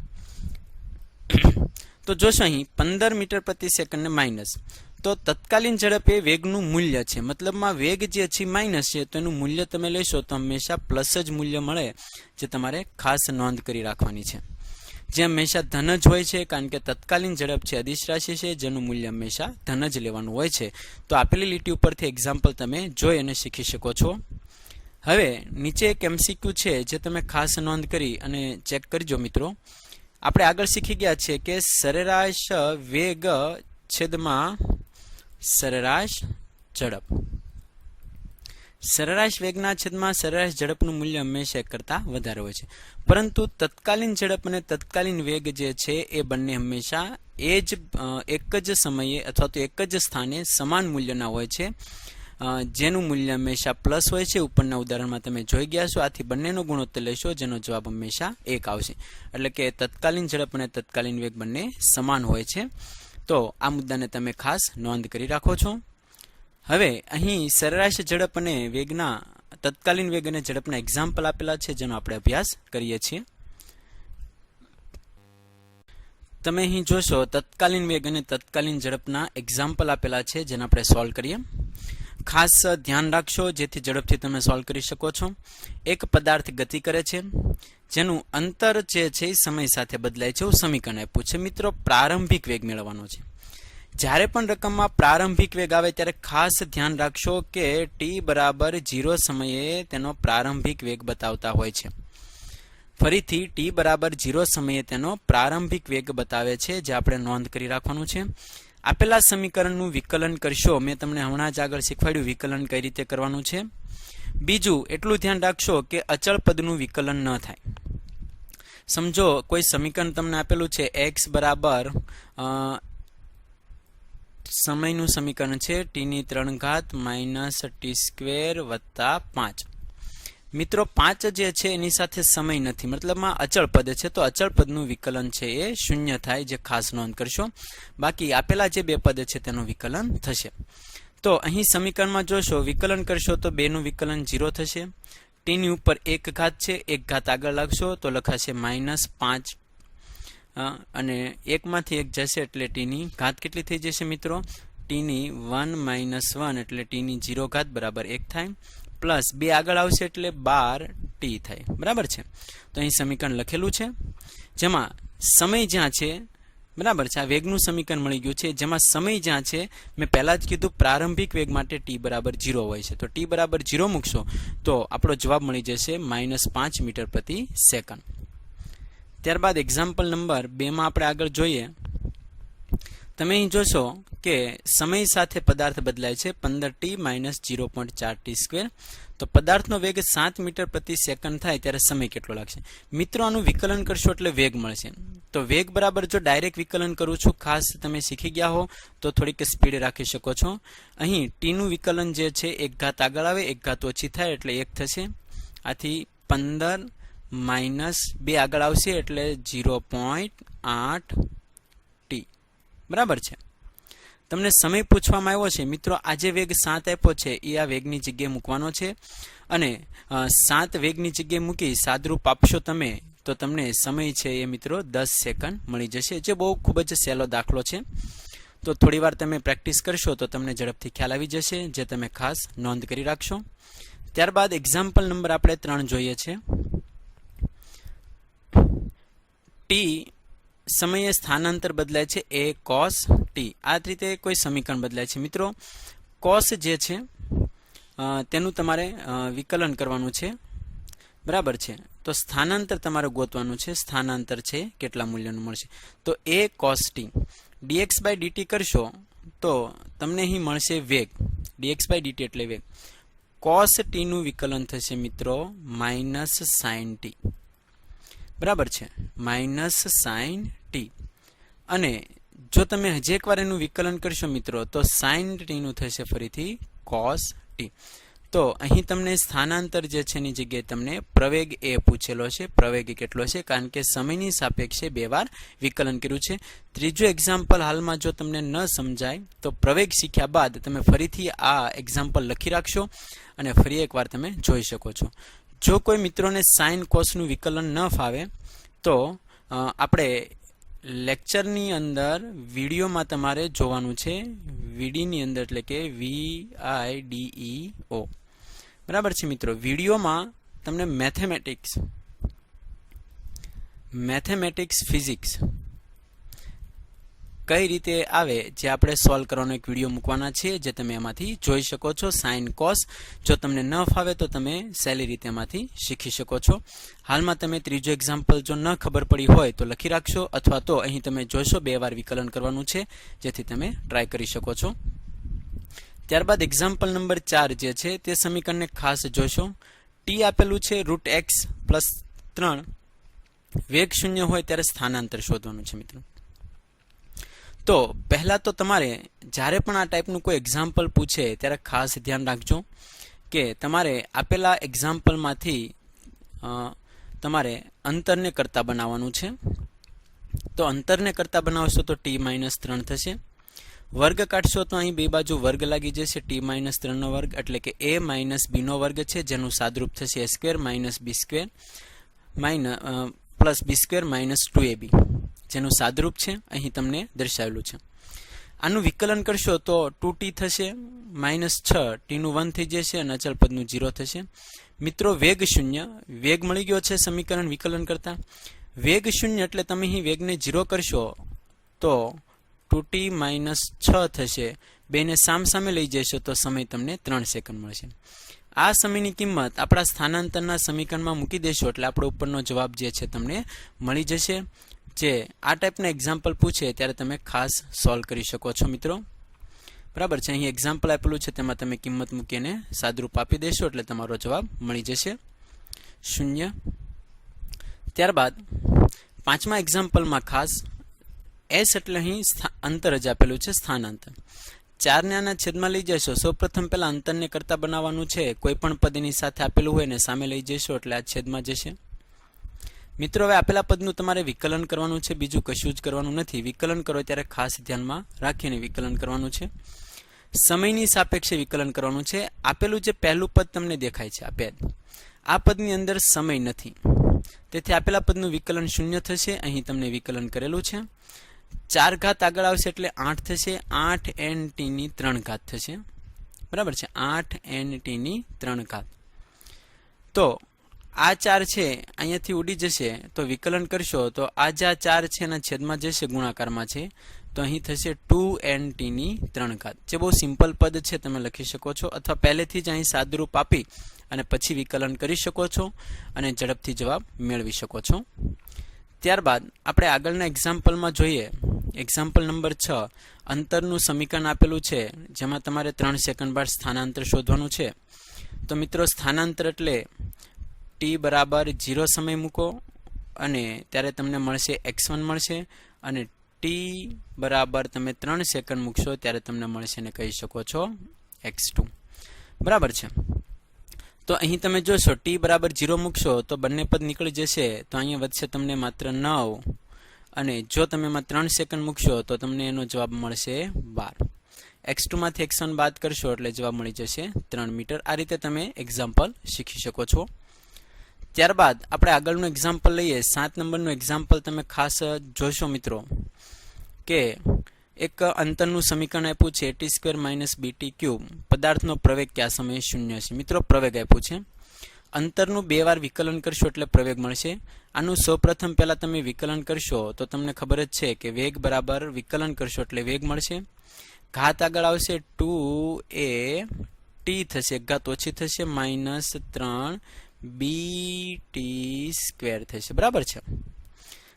તો જોશો અહીં 15 મીટર પ્રતિ સેકન્ડ માઇનસ, તો તત્કાલીન ઝડપ એ વેગનું મૂલ્ય છે. મતલબમાં વેગ જે છે માઇનસ છે, તો એનું મૂલ્ય તમે લેશો તો હંમેશા પ્લસ જ મૂલ્ય મળે, જે તમારે ખાસ નોંધ કરી રાખવાની છે. જે હંમેશા ધન જ હોય છે, કારણ કે તત્કાલીન ઝડપ છે અદિશ રાશિ છે, જેનું મૂલ્ય હંમેશા ધન જ લેવાનું હોય છે. તો આપેલી લીટી ઉપરથી એક્ઝામ્પલ તમે જોઈ અને શીખી શકો છો. હવે નીચે એક MCQ છે જે તમે ખાસ નોંધ કરી અને ચેક કરજો. મિત્રો આપણે આગળ શીખી ગયા છે કે સરેરાશ વેગ છેદમાં સરેરાશ ઝડપ. સરેરાશ વેગના છેદમાં સરેરાશ ઝડપનું મૂલ્ય હંમેશા એક કરતાં વધારે હોય છે, પરંતુ તત્કાલીન ઝડપ અને તત્કાલીન વેગ જે છે એ બંને હંમેશા એક જ સમયે અથવા તો એક જ સ્થાને સમાન મૂલ્યના હોય છે, જેનું મૂલ્ય હંમેશા પ્લસ હોય છે. ઉપરના ઉદાહરણમાં તમે જોઈ ગયા છો. આથી બંનેનો ગુણોત્તર લેશો, જેનો જવાબ હંમેશા 1 આવશે. એટલે કે તત્કાલીન ઝડપ અને તત્કાલીન વેગ બંને સમાન હોય છે. તો આ મુદ્દાને તમે ખાસ નોંધ કરી રાખો છો. હવે અહીં સરેરાશ ઝડપ અને વેગના તત્કાલીન વેગ અને ઝડપના એક્ઝામ્પલ આપેલા છે, જેનો આપણે અભ્યાસ કરીએ છીએ. તમે અહીં જોશો તત્કાલીન વેગ અને તત્કાલીન ઝડપના એક્ઝામ્પલ આપેલા છે, જેને આપણે સોલ્વ કરીએ. ખાસ ધ્યાન રાખશો, જેથી ઝડપથી તમે સોલ્વ કરી શકો છો. એક પદાર્થ ગતિ કરે છે, જેનું અંતર જે છે એ સમય સાથે બદલાય છે, એવું સમીકરણ આપ્યું છે. મિત્રો પ્રારંભિક વેગ મેળવવાનો છે. જ્યારે પણ રકમમાં પ્રારંભિક વેગ આવે ત્યારે ખાસ ધ્યાન રાખશો કે t બરાબર 0 સમયે તેનો પ્રારંભિક વેગ બતાવતા હોય છે. ફરીથી t બરાબર 0 સમયે તેનો પ્રારંભિક વેગ બતાવે છે, જે આપણે નોંધ કરી રાખવાનું છે. આપેલા સમીકરણનું વિકલન કરશો. મેં તમને હમણાં જ આગળ શીખવાડ્યું વિકલન કઈ રીતે કરવાનું છે. બીજું એટલું ધ્યાન રાખશો કે અચળ પદનું વિકલન ન થાય. સમજો કોઈ સમીકરણ તમને આપેલું છે x બરાબર સમયનું સમીકરણ છે t³ - t² + 5. મિત્રો 5 જે છે એની સાથે સમય નથી, મતલબમાં અચળ પદ છે, તો અચળ પદનું વિકલન છે એ 0 થાય, જે ખાસ નોંધ કરશો. બાકી આપેલા જે બે પદ છે તેનું વિકલન થશે. તો અહીં સમીકરણમાં જોશો વિકલન કરશો તો 2 નું વિકલન 0 થશે. t ની ઉપર 1 ઘાત છે, 1 ઘાત આગળ લાગશો તો લખાશે -5, અને 1 માંથી 1 જશે એટલે t ની ઘાત કેટલી થઈ જશે મિત્રો? t ની 1 - 1 એટલે t ની 0 ઘાત બરાબર 1 થાય, પ્લસ 2 આગળ આવશે એટલે 12t થાય. બરાબર છે. તો અહીં સમીકરણ લખેલું છે, જેમાં સમય જ્યાં છે, બરાબર છે, આ વેગનું સમીકરણ મળી ગયું છે, જેમાં સમય જ્યાં છે મેં પહેલા જ કીધું પ્રારંભિક વેગ માટે t બરાબર 0 હોય છે. તો t બરાબર 0 મૂકશો તો આપણો જવાબ મળી જશે -5 મીટર પ્રતિ સેકન્ડ. ત્યારબાદ એક્ઝામ્પલ નંબર 2 માં આપણે આગળ જોઈએ. તમે અહીં જોશો કે સમય સાથે પદાર્થ બદલાય છે 15t - 0.4t². તો પદાર્થનો વેગ 7 મીટર પ્રતિ સેકન્ડ થાય ત્યારે સમય કેટલો લાગશે? મિત્રો આનું વિકલન કરશો એટલે વેગ મળશે. તો વેગ બરાબર જો ડાયરેક્ટ વિકલન કરું છું, ખાસ તમે શીખી ગયા હો તો થોડીક સ્પીડ રાખી શકો છો. અહીં t નું વિકલન જે છે 1 ઘાત આગળ આવે, 1 ઘાત ઓછી થાય એટલે 1 થશે. આથી 15 - 2 આગળ આવશે એટલે 0.8t. બરાબર છે. તમને સમય પૂછવામાં આવ્યો છે. મિત્રો આ જે વેગ 7 આપ્યો છે એ આ વેગની જગ્યાએ મૂકવાનો છે, અને 7 વેગની જગ્યાએ મૂકી સાદરૂપ આપશો તમે તો તમને સમય છે એ મિત્રો 10 સેકન્ડ મળી જશે, જે બહુ ખૂબ જ સહેલો દાખલો છે. તો થોડી વાર તમે પ્રેક્ટિસ કરશો તો તમને ઝડપથી ખ્યાલ આવી જશે, જે તમે ખાસ નોંધ કરી રાખશો. ત્યારબાદ એક્ઝામ્પલ નંબર આપણે 3 જોઈએ છે. t સમયે સ્થાનાંતર બદલાય છે a cos t. આ રીતે કોઈ સમીકરણ બદલાય છે. મિત્રો cos જે છે તેનું તમારે વિકલન કરવાનું છે. બરાબર છે. તો સ્થાનાંતર તમારે ગોતવાનું છે. સ્થાનાંતર છે કેટલા મૂલ્યનું મળશે? તો a cos t dx/dt કરશો તો તમને અહીં મળશે વેગ. dx/dt એટલે વેગ. cos t નું વિકલન થશે મિત્રો -sin t. બરાબર છે, માઇનસ સાઇન ટી. અને જો તમે હજી એકવાર એનું વિકલન કરશો મિત્રો તો સાઇન ટીનું થશે ફરીથી કોસ ટી. તો અહીં તમને સ્થાનાંતર જે છે એની જગ્યાએ તમને પ્રવેગ એ પૂછેલો છે. પ્રવેગ કેટલો છે? કારણ કે સમયની સાપેક્ષે 2 વાર વિકલન કર્યું છે. ત્રીજું એક્ઝામ્પલ હાલમાં જો તમને ન સમજાય તો પ્રવેગ શીખ્યા બાદ તમે ફરીથી આ એક્ઝામ્પલ લખી રાખશો અને ફરી એકવાર તમે જોઈ શકો છો. જો કોઈ મિત્રોને સાઇન કોસનું વિકલન ન ફાવે તો આપણે લેક્ચરની અંદર વિડીયોમાં તમારે જોવાનું છે. વીડીની અંદર એટલે કે VIDEO. બરાબર છે મિત્રો. વિડીયોમાં તમને મેથેમેટિક્સ ફિઝિક્સ કઈ રીતે આવે જે આપણે સોલ્વ કરવાનો એક વિડીયો મૂકવાના છે, જે તમે એમાંથી જોઈ શકો છો. સાઇન કોસ જો તમને ન ફાવે તો તમે સહેલી રીતે એમાંથી શીખી શકો છો. હાલમાં તમે ત્રીજો એક્ઝામ્પલ જો ન ખબર પડી હોય તો લખી રાખશો, અથવા તો અહીં તમે જોશો 2 વાર વિકલન કરવાનું છે, જેથી તમે ટ્રાય કરી શકો છો. ત્યારબાદ એક્ઝામ્પલ નંબર 4 જે છે તે સમીકરણને ખાસ જોશો. ટી આપેલું છે √x+3. વેગ 0 હોય ત્યારે સ્થાનાંતર શોધવાનું છે મિત્રો. તો પહેલા તો તમારે જ્યારે પણ આ ટાઈપનું કોઈ એક્ઝામ્પલ પૂછે ત્યારે ખાસ ધ્યાન રાખજો કે તમારે આપેલા એક્ઝામ્પલમાંથી તમારે અંતરને કરતા બનાવવાનું છે. તો અંતરને કરતા બનાવશો તો t-3 થશે. વર્ગ કાઢશો તો અહીં 2 બાજુ વર્ગ લાગી જશે. t-3 નો વર્ગ એટલે કે a - b નો વર્ગ છે, જેનું સાદરૂપ થશે a² - b² plus b² - 2ab, જેનું સાદરૂપ છે અહીં તમને દર્શાવેલું છે. આનું વિકલન કરશો તો 2t થશે, -6 t નું 1 થઈ જશે અને અચળ પદનું 0 થશે. મિત્રો વેગ 0, વેગ મળી ગયો છે સમીકરણ વિકલન કરતા. વેગ 0 એટલે તમે અહીં વેગને 0 કરશો તો 2t - 6 થશે. બેને સામસામે લઈ જશો તો સમય તમને 3 સેકન્ડ મળશે. આ સમયની કિંમત આપણા સ્થાનાંતરના સમીકરણમાં મૂકી દેશો એટલે આપણો ઉપરનો જવાબ જે છે તમને મળી જશે. જે આ ટાઈપના એક્ઝામ્પલ પૂછે ત્યારે તમે ખાસ સોલ્વ કરી શકો છો મિત્રો. બરાબર છે. અહીં એક્ઝામ્પલ આપેલું છે તેમાં તમે કિંમત મૂકીને સાદરૂપ આપી દેશો એટલે તમારો જવાબ મળી જશે 0. ત્યારબાદ 5મા એક્ઝામ્પલમાં ખાસ s એટલે અહીં અંતર જ આપેલું છે, સ્થાનાંતર. 4 ને આના છેદમાં લઈ જશો. સૌપ્રથમ પહેલા અંતરને કરતા બનાવવાનું છે. કોઈ પણ પદ એની સાથે આપેલું હોય ને સામે લઈ જશો એટલે આ છેદમાં જશે. મિત્રો હવે આપેલા પદનું તમારે વિકલન કરવાનું છે, બીજું કશું જ કરવાનું નથી. વિકલન કરો ત્યારે ખાસ ધ્યાનમાં રાખીને વિકલન કરવાનું છે. સમયની સાપેક્ષે વિકલન કરવાનું છે. આપેલું જે પહેલું પદ તમને દેખાય છે આ પદની અંદર સમય નથી, તેથી આપેલા પદનું વિકલન 0 થશે. અહીં તમને વિકલન કરેલું છે. 4 ઘાત આગળ આવશે એટલે 8 થશે. 8nt3 થશે. બરાબર છે, 8nt3. તો આ 4 છે અહીંયાથી ઉડી જશે તો વિકલન કરશો તો આ જે 4 છે એના છેદમાં જશે, ગુણાકારમાં છે, તો અહીં થશે 2nt3, જે બહુ સિમ્પલ પદ છે, તમે લખી શકો છો. અથવા પહેલેથી જ અહીં સાદરૂપ આપી અને પછી વિકલન કરી શકો છો અને ઝડપથી જવાબ મેળવી શકો છો. ત્યારબાદ આપણે આગળના એક્ઝામ્પલમાં જોઈએ. એક્ઝામ્પલ નંબર 6 અંતરનું સમીકરણ આપેલું છે, જેમાં તમારે 3 સેકન્ડ બાદ સ્થાનાંતર શોધવાનું છે. તો મિત્રો સ્થાનાંતર એટલે t બરાબર 0 સમય મૂકો અને ત્યારે તમને મળશે x1 મળશે, અને t બરાબર તમે 3 સેકન્ડ મૂકશો ત્યારે તમને મળશે ને કહી શકો છો x2. બરાબર છે. તો અહીં તમે જોશો t બરાબર 0 મૂકશો તો બંને પદ નીકળી જશે, તો અહીંયા વધશે તમને માત્ર 9, અને જો તમે એમાં 3 સેકન્ડ મૂકશો તો તમને એનો જવાબ મળશે 12. x2 માંથી x1 બાદ કરશો એટલે જવાબ મળી જશે 3 મીટર. આ રીતે તમે એક્ઝામ્પલ શીખી શકો છો. ત્યારબાદ આપણે આગળનું એક્ઝામ્પલ લઈએ. 7 નંબરનું એક્ઝામ્પલ તમે ખાસ જોશો મિત્રો કે એક અંતરનું સમીકરણ આપ્યું છે at² - bt³. પદાર્થનો પ્રવેગ કયા સમયે 0 છે. મિત્રો પ્રવેગ આપ્યું છે. અંતરનું 2 વાર વિકલન કરશો એટલે પ્રવેગ મળશે. આનું સૌપ્રથમ પહેલા તમે વિકલન કરશો તો તમને ખબર જ છે કે વેગ બરાબર વિકલન કરશો એટલે વેગ મળશે. ઘાત આગળ આવશે 2at થશે, ઘાત ઓછી થશે, -3bt² થશે. બરાબર છે.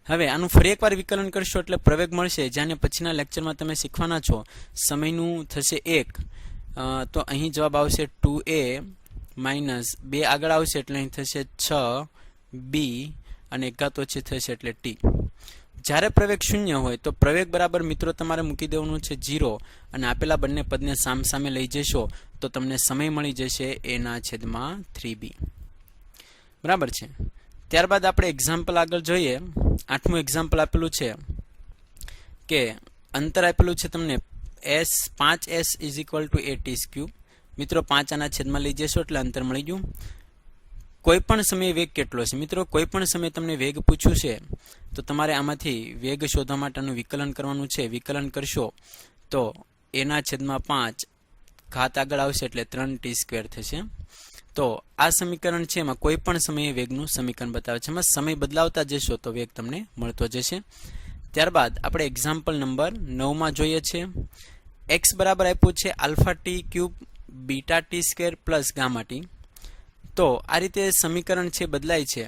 હવે આનું ફરી એકવાર વિકલન કરશો એટલે પ્રવેગ મળશે, જેને પછીના લેક્ચરમાં તમે શીખવાના છો. સમયનું થશે 1, તો અહીં જવાબ આવશે 2a - 2 આગળ આવશે એટલે અહીં થશે 6b અને એક ઘાત ઓછી થશે એટલે ટી. જ્યારે પ્રવેગ શૂન્ય હોય તો પ્રવેગ બરાબર મિત્રો તમારે મૂકી દેવાનું છે 0 અને આપેલા બંને પદને સામસામે લઈ જશો તો તમને સમય મળી જશે a/3b. બરાબર છે. ત્યારબાદ આપણે એક્ઝામ્પલ આગળ જોઈએ. 8મું એક્ઝામ્પલ આપેલું છે કે અંતર આપેલું છે તમને 5s = a/t². મિત્રો 5 આના છેદમાં લઈ જશો એટલે અંતર મળી ગયું. કોઈ પણ સમયે વેગ કેટલો છે? મિત્રો કોઈ પણ સમયે તમને વેગ પૂછ્યું છે તો તમારે આમાંથી વેગ શોધવા માટેનું વિકલન કરવાનું છે. વિકલન કરશો તો a/5 ઘાત આગળ આવશે એટલે 3t² થશે. તો આ સમીકરણ છે એમાં કોઈ પણ સમયે વેગનું સમીકરણ બતાવે છે. એમાં સમય બદલાવતા જશો તો વેગ તમને મળતો જશે. ત્યારબાદ આપણે એક્ઝામ્પલ નંબર 9માં જોઈએ છે. x બરાબર આપ્યું છે α/t³ βt² + γt. તો આ રીતે સમીકરણ છે બદલાય છે.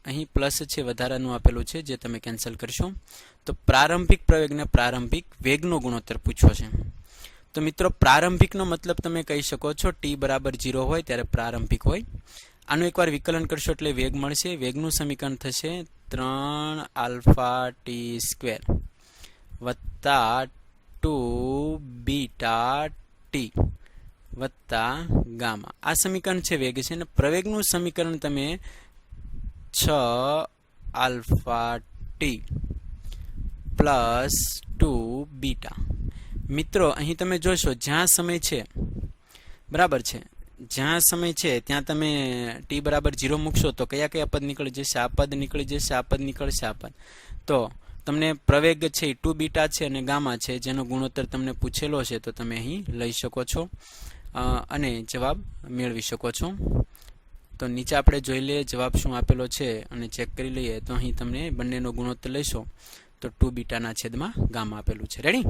અહીં પ્લસ છે વધારાનું આપેલું છે જે તમે કેન્સલ કરશો. તો પ્રારંભિક પ્રવેગને પ્રારંભિક વેગનો ગુણોત્તર પૂછ્યો છે. તો મિત્રો પ્રારંભિકનો મતલબ તમે કહી શકો છો t બરાબર 0 હોય ત્યારે પ્રારંભિક હોય. આનું એકવાર વિકલન કરશો એટલે વેગ મળશે. વેગનું સમીકરણ થશે 3α/t² વત્તા 2βt વત્તા ગામા. આ સમીકરણ છે વેગ છે અને પ્રવેગનું સમીકરણ તમે 6α/t પ્લસ 2β. મિત્રો અહીં તમે જોશો જ્યાં સમય છે બરાબર છે, જ્યાં સમય છે ત્યાં તમે t બરાબર 0 મૂકશો તો કયા કયા પદ નીકળી જશે? આ પદ નીકળી જશે, આ પદ નીકળશે, આ પદ. તો તમને પ્રવેગ છે 2β છે અને ગામા છે જેનો ગુણોત્તર તમને પૂછેલો છે તો તમે અહીં લઈ શકો છો અને જવાબ મેળવી શકો છો. તો નીચે આપણે જોઈ લઈએ જવાબ શું આપેલો છે અને ચેક કરી લઈએ. તો અહીં તમને બંનેનો ગુણોત્તર લેશો તો 2β/ગામા આપેલું છે. રેડી?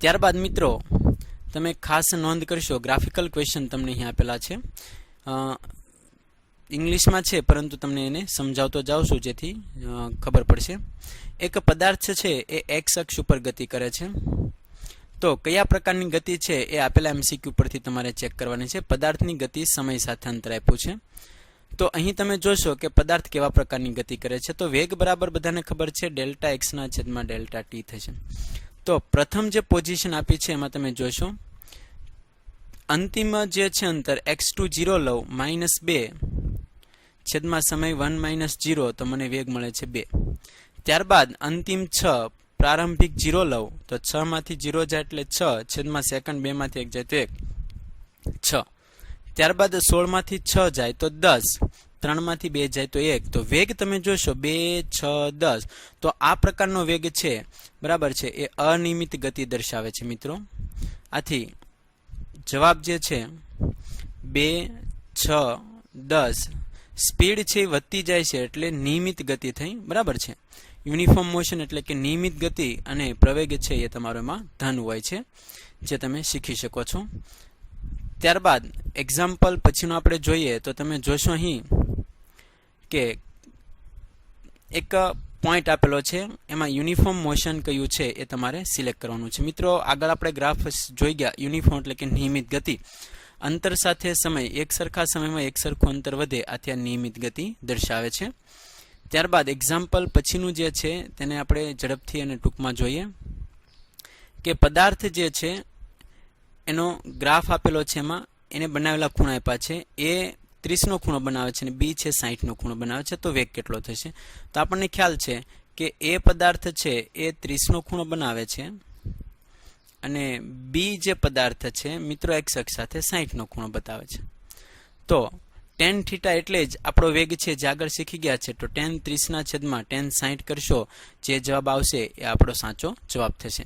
ત્યારબાદ મિત્રો તમે ખાસ નોંધ કરશો ગ્રાફિકલ ક્વેશ્ચન તમને અહીં આપેલા છે. ઇંગ્લિશમાં છે પરંતુ તમને એને સમજાવતો જાઉં છું જેથી ખબર પડશે. એક પદાર્થ છે એ x અક્ષ ઉપર ગતિ કરે છે. તો કયા પ્રકારની ગતિ છે એ આપેલા MCQ પરથી તમારે ચેક કરવાની છે. પદાર્થની ગતિ સમય સાથે અંતર આપ્યું છે. તો અહીં તમે જોશો કે પદાર્થ કેવા પ્રકારની ગતિ કરે છે. તો વેગ બરાબર બધાને ખબર છે Δx/Δt થશે. તો પ્રથમ જે પોઝિશન આપી છે એમાં તમે જોશો અંતિમ જે છે અંતર x2 0 લઉં -2 છેદમાં સમય 1 - 0 તો મને વેગ મળે છે 2. ત્યારબાદ અંતિમ 6 પ્રારંભિક 0 લઉં તો 6 માંથી 0 જાય એટલે 6 છેદમાં સેકન્ડ 2 માંથી 1 જાય તો 1 6. ત્યારબાદ 16 માંથી 6 જાય તો 10, 3 માંથી 2 જાય તો 1. તો વેગ તમે જોશો 2 6 10. તો આ પ્રકારનો વેગ છે બરાબર છે એ અનિયમિત ગતિ દર્શાવે છે મિત્રો. આથી જવાબ જે છે 2 6 10 સ્પીડ છે વધતી જાય છે એટલે નિયમિત ગતિ થઈ. બરાબર છે? યુનિફોર્મ મોશન એટલે કે નિયમિત ગતિ અને પ્રવેગ છે એ તમારો એમાં ધન હોય છે જે તમે શીખી શકો છો. ત્યારબાદ એક્ઝામ્પલ પછીનું આપણે જોઈએ તો તમે જોશો અહીં કે એક પોઈન્ટ આપેલો છે એમાં યુનિફોર્મ મોશન કયું છે એ તમારે સિલેક્ટ કરવાનું છે. મિત્રો આગળ આપણે ગ્રાફ જોઈ ગયા. યુનિફોર્મ એટલે કે નિયમિત ગતિ. અંતર સાથે સમય એક સરખા સમયમાં એક સરખું અંતર વધે આથી આ નિયમિત ગતિ દર્શાવે છે. ત્યારબાદ એક્ઝામ્પલ પછીનું જે છે તેને આપણે ઝડપથી અને ટૂંકમાં જોઈએ કે પદાર્થ જે છે એનો ગ્રાફ આપેલો છે. એમાં એને બનાવેલા ખૂણા આપ્યા છે. એ 30નો ખૂણો બનાવે છે અને બી છે 60નો ખૂણો બનાવે છે. તો વેગ કેટલો થશે? તો આપણને ખ્યાલ છે કે એ પદાર્થ છે એ 30નો ખૂણો બનાવે છે અને બી જે પદાર્થ છે મિત્રો x અક્ષ સાથે 60નો ખૂણો બતાવે છે. તો tan θ એટલે જ આપણો વેગ છે જે આગળ શીખી ગયા છે. તો tan 30/tan 60 કરશો જે જવાબ આવશે એ આપણો સાચો જવાબ થશે.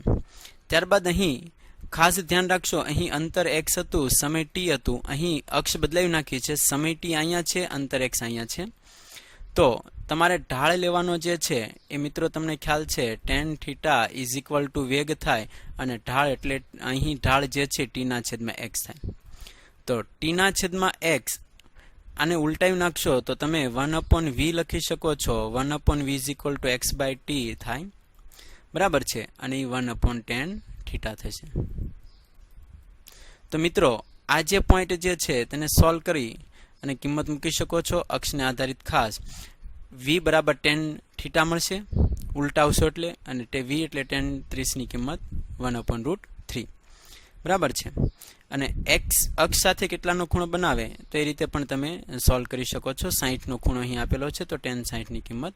ત્યારબાદ અહીં ખાસ ધ્યાન રાખશો અહીં અંતર x હતું, સમય t હતું. અહીં અક્ષ બદલાવી નાખી છે. સમય t અહીંયા છે, અંતર x અહીંયા છે. તો તમારે ઢાળ લેવાનો જે છે એ મિત્રો તમને ખ્યાલ છે tan θ = વેગ થાય અને ઢાળ એટલે અહીં ઢાળ જે છે t/x થાય. તો t/x આને ઉલટાવી નાખશો તો તમે 1/v લખી શકો છો. 1/v = x/t થાય. બરાબર છે? અને 1/tan θ થશે. તો મિત્રો આ જે પોઈન્ટ જે છે તેને સોલ્વ કરી અને કિંમત મૂકી શકો છો અક્ષને આધારિત ખાસ. v બરાબર tan થીટા મળશે, ઉલટા આવશો એટલે, અને v એટલે tan 30 ની કિંમત 1/√3 બરાબર છે. અને x અક્ષ સાથે કેટલાનો ખૂણો બનાવે તો એ રીતે પણ તમે સોલ્વ કરી શકો છો. 60 નો ખૂણો અહીં આપેલો છે તો tan 60 ની કિંમત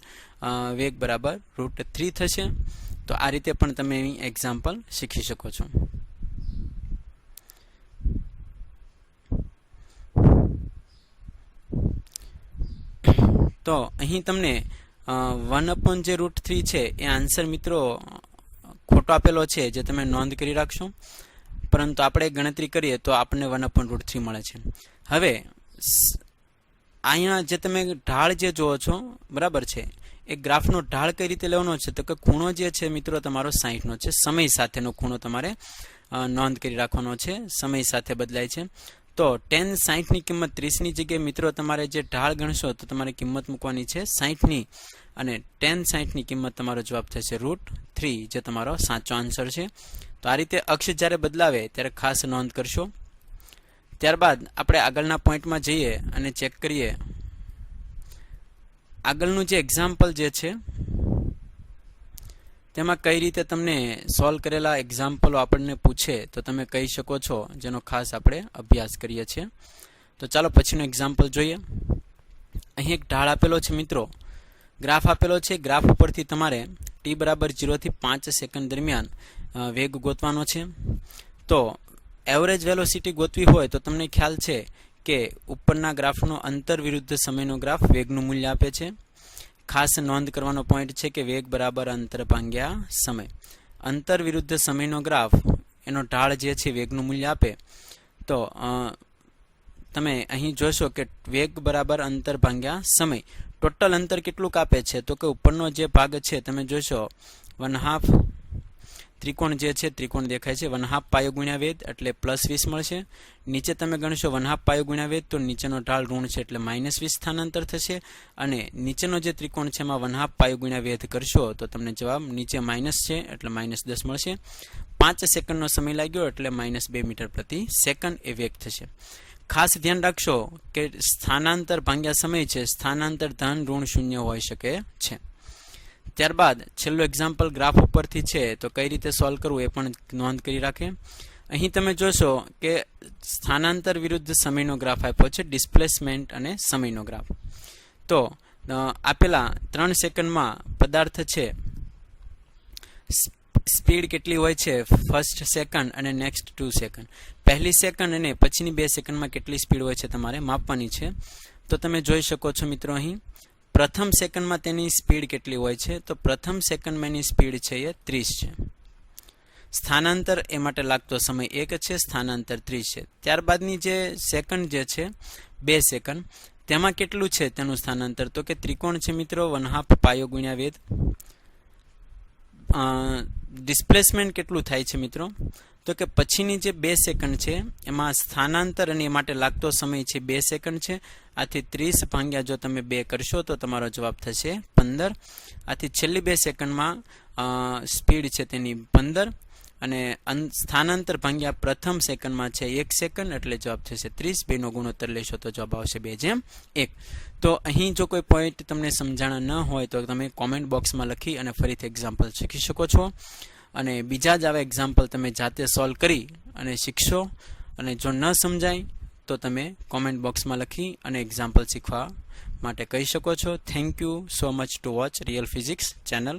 વેગ બરાબર √3 થશે. તો આ રીતે પણ તમે અહીં એક્ઝામ્પલ શીખી શકો છો. તો અહીં તમને 1/√3 છે એ આન્સર મિત્રો ખોટો આપેલો છે, જે તમે નોંધ કરી રાખશો. પરંતુ આપણે ગણતરી કરીએ તો આપણને 1/√3 મળે છે. હવે અહીંયા જે તમે ઢાળ જે જુઓ છો બરાબર છે, એ ગ્રાફનો ઢાળ કઈ રીતે લેવાનો છે તો કે ખૂણો જે છે મિત્રો તમારો 60 નો છે. સમય સાથેનો ખૂણો તમારે નોંધ કરી રાખવાનો છે, સમય સાથે બદલાય છે. તો tan 60 ની કિંમત 30 ની જગ્યાએ મિત્રો તમારે જે ઢાળ ગણશો તો તમારે કિંમત મૂકવાની છે 60 ની, અને tan 60 ની કિંમત તમારો જવાબ થશે √3, જે તમારો સાચો આન્સર છે. તો આ રીતે અક્ષ જ્યારે બદલાવે ત્યારે ખાસ નોંધ કરશો. ત્યારબાદ આપણે આગળના પોઈન્ટમાં જઈએ અને ચેક કરીએ. આગળનું જે એક્ઝામ્પલ જે છે તેમાં કઈ રીતે તમને સોલ્વ કરેલા એક્ઝામ્પલો આપણને પૂછે તો તમે કહી શકો છો, જેનો ખાસ આપણે અભ્યાસ કરીએ છીએ. તો ચાલો પછીનો એક્ઝામ્પલ જોઈએ. અહીં એક ઢાળ આપેલો છે મિત્રો, ગ્રાફ આપેલો છે. ગ્રાફ ઉપરથી તમારે t બરાબર 0 થી 5 સેકન્ડ દરમિયાન વેગ ગોતવાનો છે. તો એવરેજ વેલોસિટી ગોતવી હોય તો તમને ખ્યાલ છે કે ઉપરના ગ્રાફનો અંતર વિરુદ્ધ સમયનો ગ્રાફ વેગનું મૂલ્ય આપે છે. ખાસ નોંધ કરવાનો પોઈન્ટ છે કે વેગ બરાબર અંતર ભાગ્યા સમય. અંતર વિરુદ્ધ સમયનો ગ્રાફ એનો ઢાળ જે છે વેગનું મૂલ્ય આપે. તો તમે અહીં જોશો કે વેગ બરાબર અંતર ભાગ્યા સમય. ટોટલ અંતર કેટલું કાપે છે તો કે ઉપરનો જે ભાગ છે તમે જોશો 1/2 ત્રિકોણ જે છે ત્રિકોણ દેખાય છે, 1/2 પાયો ગુણ્યા વેદ એટલે +20 મળશે. નીચે તમે ગણશો 1/2 પાયો ગુણ્યા વેદ તો નીચેનો ઢાળ ઋણ છે એટલે -20 સ્થાનાંતર થશે. અને નીચેનો જે ત્રિકોણ છે એમાં 1/2 પાયો ગુણ્યા વેદ કરશો તો તમને જવાબ નીચે માઇનસ છે એટલે -10 મળશે. 5 સેકન્ડનો સમય લાગ્યો એટલે -2 મીટર પ્રતિ સેકન્ડ એ વેગ થશે. ખાસ ધ્યાન રાખશો કે સ્થાનાંતર ભાગ્યા સમય છે, સ્થાનાંતર ધન ઋણ શૂન્ય હોઈ શકે છે. ત્યારબાદ છેલ્લો એક્ઝામ્પલ ગ્રાફ ઉપરથી છે તો કઈ રીતે સોલ્વ કરવું એ પણ નોંધ કરી રાખે. અહીં તમે જોશો કે સ્થાનાંતર વિરુદ્ધ સમયનો ગ્રાફ આપ્યો છે, ડિસ્પ્લેસમેન્ટ અને સમયનો ગ્રાફ. તો આપેલા 3 સેકન્ડમાં પદાર્થ છે, સ્પીડ કેટલી હોય છે ફર્સ્ટ સેકન્ડ અને નેક્સ્ટ 2 સેકન્ડ. પહેલી સેકન્ડ અને પછીની 2 સેકન્ડમાં કેટલી સ્પીડ હોય છે તમારે માપવાની છે. તો તમે જોઈ શકો છો મિત્રો અહીં પ્રથમ સેકન્ડમાં તેની સ્પીડ કેટલી હોય છે તો પ્રથમ સેકન્ડમાં એની સ્પીડ છે એ 30 છે. સ્થાનાંતર એ માટે લાગતો સમય 1 છે, સ્થાનાંતર 30 છે. ત્યારબાદની જે સેકન્ડ જે છે 2 સેકન્ડ, તેમાં કેટલું છે તેનું સ્થાનાંતર તો કે ત્રિકોણ છે મિત્રો 1/2 પાયો ગુણ્યા વેદ. ડિસ્પ્લેસમેન્ટ કેટલું થાય છે મિત્રો તો કે પછીની જે 2 સેકન્ડ છે એમાં સ્થાનાંતર અને એ માટે લાગતો સમય છે 2 સેકન્ડ છે. આથી 30 ભાગ્યા જો તમે 2 કરશો તો તમારો જવાબ થશે 15. આથી છેલ્લી 2 સેકન્ડમાં સ્પીડ છે તેની 15 અને સ્થાનાંતર ભાગ્યા પ્રથમ સેકન્ડમાં છે 1 સેકન્ડ એટલે જવાબ થશે 30. 2 નો ગુણોત્તર લેશો તો જવાબ આવશે 2/1. તો અહીં જો કોઈ પોઈન્ટ તમને સમજાણા ન હોય તો તમે કોમેન્ટ બોક્સમાં લખી અને ફરીથી એક્ઝામ્પલ શીખી શકો છો. અને બીજા જ આવા એક્ઝામ્પલ તમે જાતે સોલ્વ કરી અને શીખશો. અને જો ન સમજાય તો તમે કોમેન્ટ બોક્સમાં લખી અને એક્ઝામ્પલ શીખવા માટે કહી શકો છો. Thank you so much two watch real physics channel.